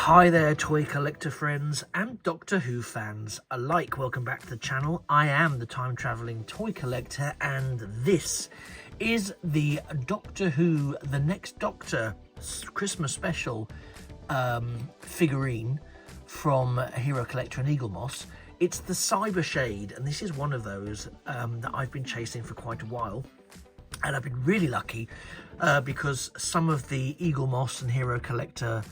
Hi there, toy collector friends and Doctor Who fans alike. Welcome back to the channel. I am the time-travelling toy collector, and this is the Doctor Who The Next Doctor Christmas special figurine from Hero Collector and Eaglemoss. It's the Cybershade, and this is one of those that I've been chasing for quite a while. And I've been really lucky because some of the Eaglemoss and Hero Collector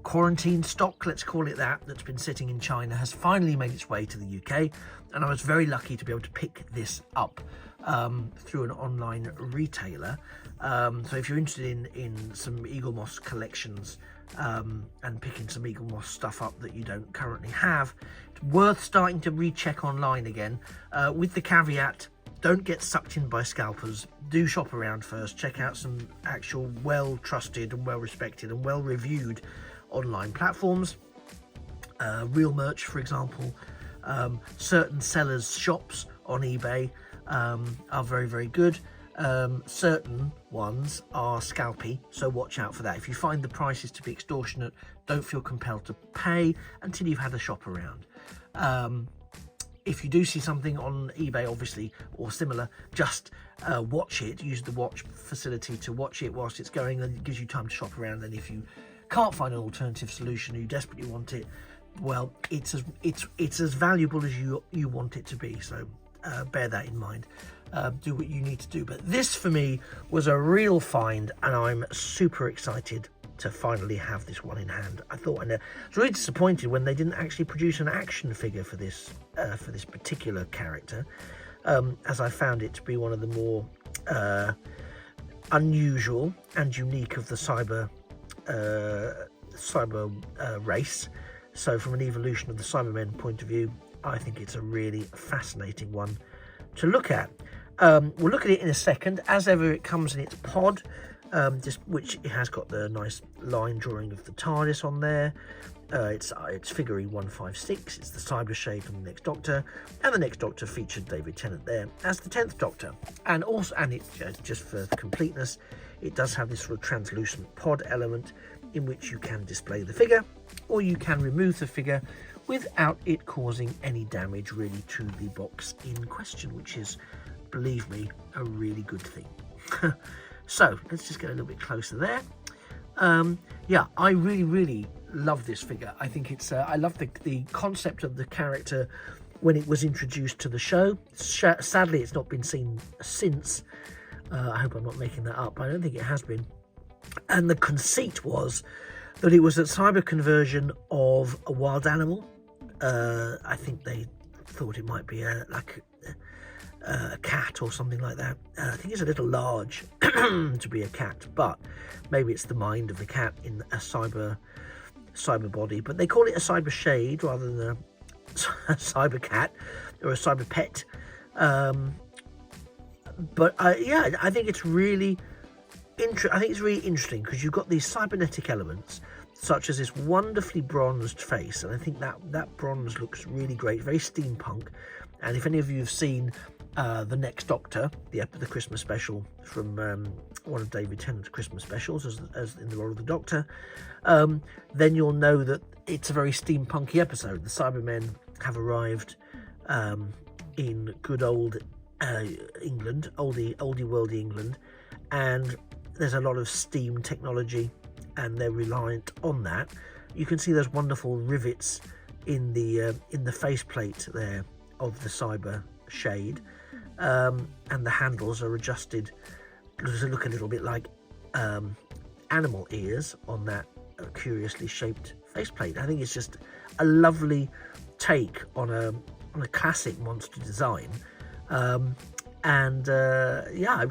quarantine stock, let's call it that, that's been sitting in China has finally made its way to the UK, and I was very lucky to be able to pick this up through an online retailer. So if you're interested in some Eaglemoss collections and picking some Eaglemoss stuff up that you don't currently have, it's worth starting to recheck online again, with the caveat: don't get sucked in by scalpers. Do shop around first. Check out some actual well-trusted and well-respected and well-reviewed online platforms. Real Merch, for example. Certain sellers' shops on eBay are very, very good. Certain ones are scalpy, so watch out for that. If you find the prices to be extortionate, don't feel compelled to pay until you've had a shop around. If you do see something on eBay, obviously, or similar, just watch it. Use the watch facility to watch it whilst it's going, and it gives you time to shop around. And if you can't find an alternative solution, or you desperately want it, well, it's as valuable as you want it to be. So bear that in mind. Do what you need to do. But this, for me, was a real find, and I'm super excited to finally have this one in hand. I thought, and I was really disappointed when they didn't actually produce an action figure for this particular character, as I found it to be one of the more unusual and unique of the cyber race. So from an evolution of the Cybermen point of view, I think it's a really fascinating one to look at. We'll look at it in a second. As ever, it comes in its pod, which it has got the nice line drawing of the TARDIS on there. It's figurine 156. It's the Cybershade from the Next Doctor, and the Next Doctor featured David Tennant there as the 10th Doctor. And also, and it just for completeness, it does have this sort of translucent pod element in which you can display the figure, or you can remove the figure without it causing any damage really to the box in question, which is, believe me, a really good thing. So let's just get a little bit closer there. Yeah, I really love this figure. I think it's I love the concept of the character when it was introduced to the show. Sadly, it's not been seen since. I hope I'm not making that up. I don't think it has been. And the conceit was that it was a cyber conversion of a wild animal. I think they thought it might be a cat or something like that. I think it's a little large to be a cat, but maybe it's the mind of the cat in a cyber body. But they call it a cyber shade rather than a cyber cat or a cyber pet. But yeah, I think it's really interesting because you've got these cybernetic elements, such as this wonderfully bronzed face, and I think that bronze looks really great, very steampunk. And if any of you have seen The Next Doctor, the Christmas special from one of David Tennant's Christmas specials as in the role of the Doctor, then you'll know that it's a very steampunky episode. The Cybermen have arrived in good old England, oldie worldy England, and there's a lot of steam technology, and they're reliant on that. You can see those wonderful rivets in the faceplate there of the cyber shade, and the handles are adjusted to look a little bit like animal ears on that curiously shaped faceplate. I think it's just a lovely take on a classic monster design, and yeah,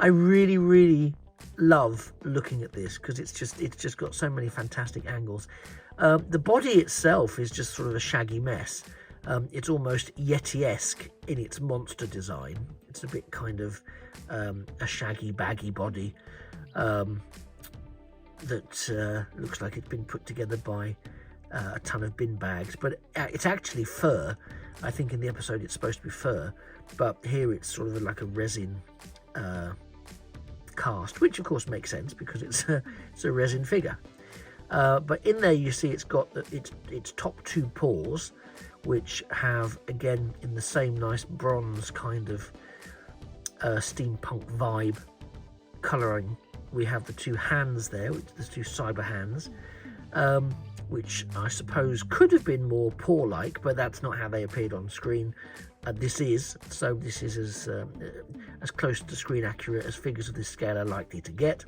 I really love looking at this because it's just got so many fantastic angles. The body itself is just sort of a shaggy mess. It's almost Yeti-esque in its monster design. It's a bit kind of a shaggy, baggy body that looks like it's been put together by a ton of bin bags. But it's actually fur. I think in the episode it's supposed to be fur, but here it's sort of like a resin cast, which of course makes sense because it's a resin figure. But in there you see it's got its top two paws, which have, again, in the same nice bronze kind of steampunk vibe colouring. We have the two hands there, the two cyber hands, which I suppose could have been more paw-like, but that's not how they appeared on screen. This is as close to screen accurate as figures of this scale are likely to get.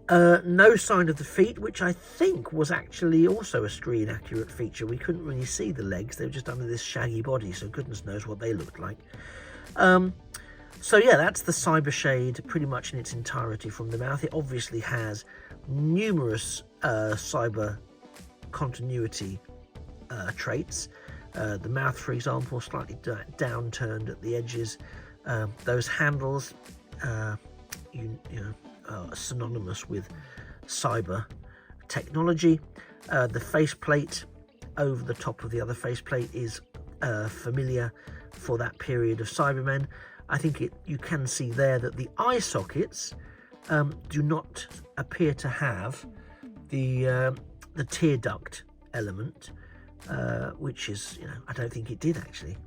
No sign of the feet, which I think was actually also a screen accurate feature. We couldn't really see the legs, they were just under this shaggy body, so goodness knows what they looked like. So yeah, that's the Cybershade pretty much in its entirety from the mouth. It obviously has numerous cyber continuity traits. The mouth, for example, slightly downturned at the edges. Those handles, you know, are synonymous with cyber technology. The faceplate over the top of the other faceplate is familiar for that period of Cybermen. I think you can see there that the eye sockets do not appear to have the tear duct element, which is, you know, I don't think it did actually,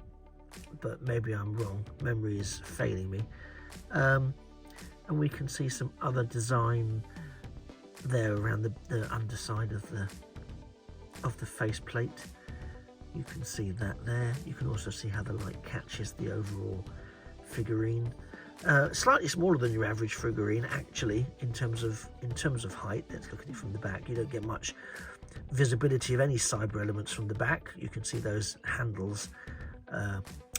but maybe I'm wrong. Memory is failing me. And we can see some other design there around the underside of the faceplate. You can see that there. You can also see how the light catches the overall figurine. Slightly smaller than your average figurine, actually, in terms of height. Let's look at it from the back. You don't get much visibility of any cyber elements from the back. You can see those handles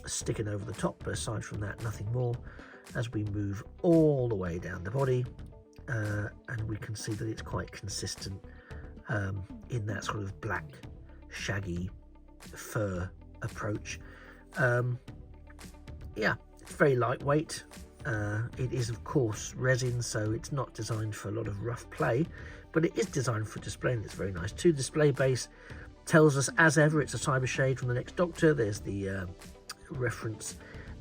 sticking over the top, but aside from that, nothing more. As we move all the way down the body, and we can see that it's quite consistent in that sort of black, shaggy fur approach. Yeah, it's very lightweight. It is, of course, resin, so it's not designed for a lot of rough play, but it is designed for display, and it's very nice too. Display base tells us, as ever, it's a Cybershade from the Next Doctor. There's the reference,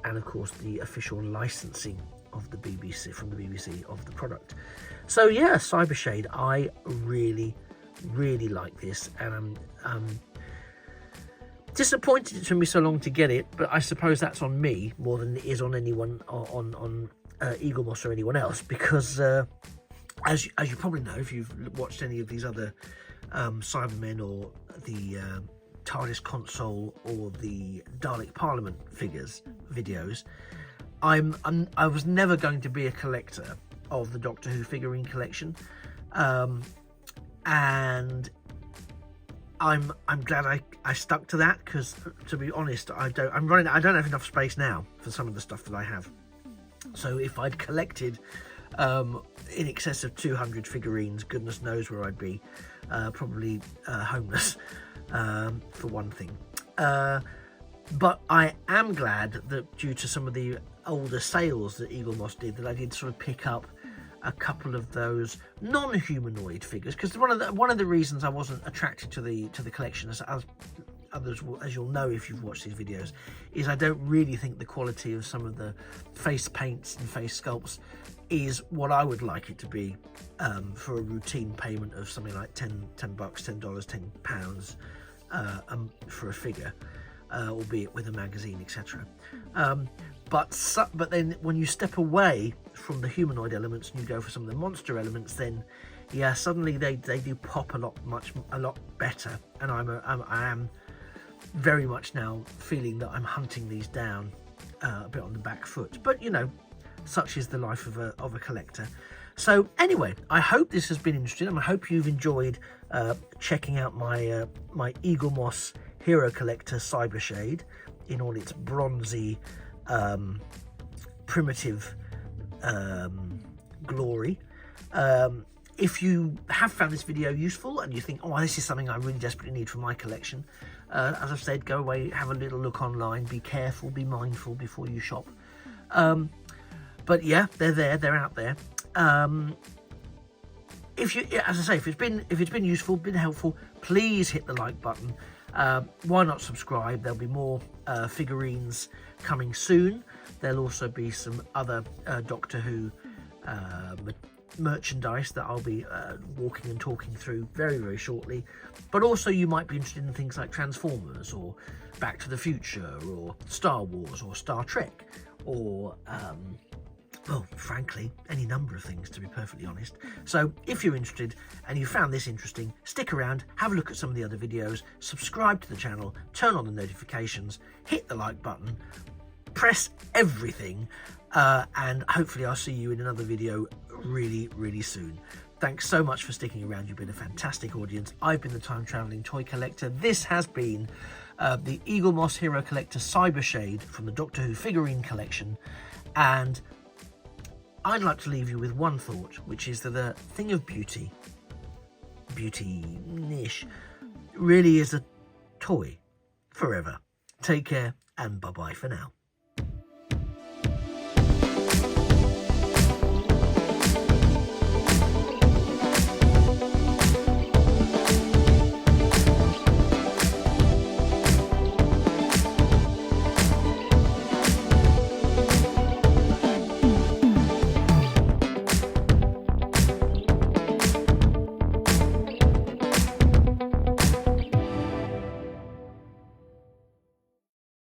and of course the official licensing of the BBC, from the BBC, of the product. So yeah, Cybershade, I really like this, and I'm disappointed it took me so long to get it, but I suppose that's on me more than it is on anyone, on Eaglemoss or anyone else, because as you probably know, if you've watched any of these other Cybermen or the TARDIS console or the Dalek Parliament videos, I was never going to be a collector of the Doctor Who figurine collection, and I'm glad I stuck to that, because to be honest, I don't have enough space now for some of the stuff that I have. So if I'd collected in excess of 200 figurines, goodness knows where I'd be. Probably homeless, for one thing. But I am glad that due to some of the older sales that Eaglemoss did, that I did sort of pick up a couple of those non-humanoid figures, because one of the reasons I wasn't attracted to the collection, as others will, as you'll know if you've watched these videos, is I don't really think the quality of some of the face paints and face sculpts is what I would like it to be for a routine payment of something like $10, £10, £10 for a figure, albeit with a magazine, etc. But then when you step away from the humanoid elements and you go for some of the monster elements, then yeah, suddenly they do pop a lot better, and I am very much now feeling that I'm hunting these down a bit on the back foot. But you know, such is the life of a collector. So anyway, I hope this has been interesting, and I hope you've enjoyed checking out my my Eaglemoss Hero Collector Cybershade in all its bronzy, primitive glory. If you have found this video useful and you think, oh, this is something I really desperately need for my collection, as I've said, go away, have a little look online, be careful, be mindful before you shop. But yeah, they're there, they're out there. If you, as I say, if it's been useful, been helpful, please hit the like button. Why not subscribe? There'll be more figurines coming soon. There'll also be some other Doctor Who merchandise that I'll be walking and talking through very, very shortly. But also you might be interested in things like Transformers or Back to the Future or Star Wars or Star Trek or well, frankly, any number of things, to be perfectly honest. So if you're interested and you found this interesting, stick around, have a look at some of the other videos, subscribe to the channel, turn on the notifications, hit the like button, press everything, and hopefully I'll see you in another video really, really soon. Thanks so much for sticking around. You've been a fantastic audience. I've been the Time Travelling Toy Collector. This has been the Eaglemoss Hero Collector Cybershade from the Doctor Who figurine collection. And I'd like to leave you with one thought, which is that the thing of beauty-ish, really is a toy forever. Take care and bye-bye for now.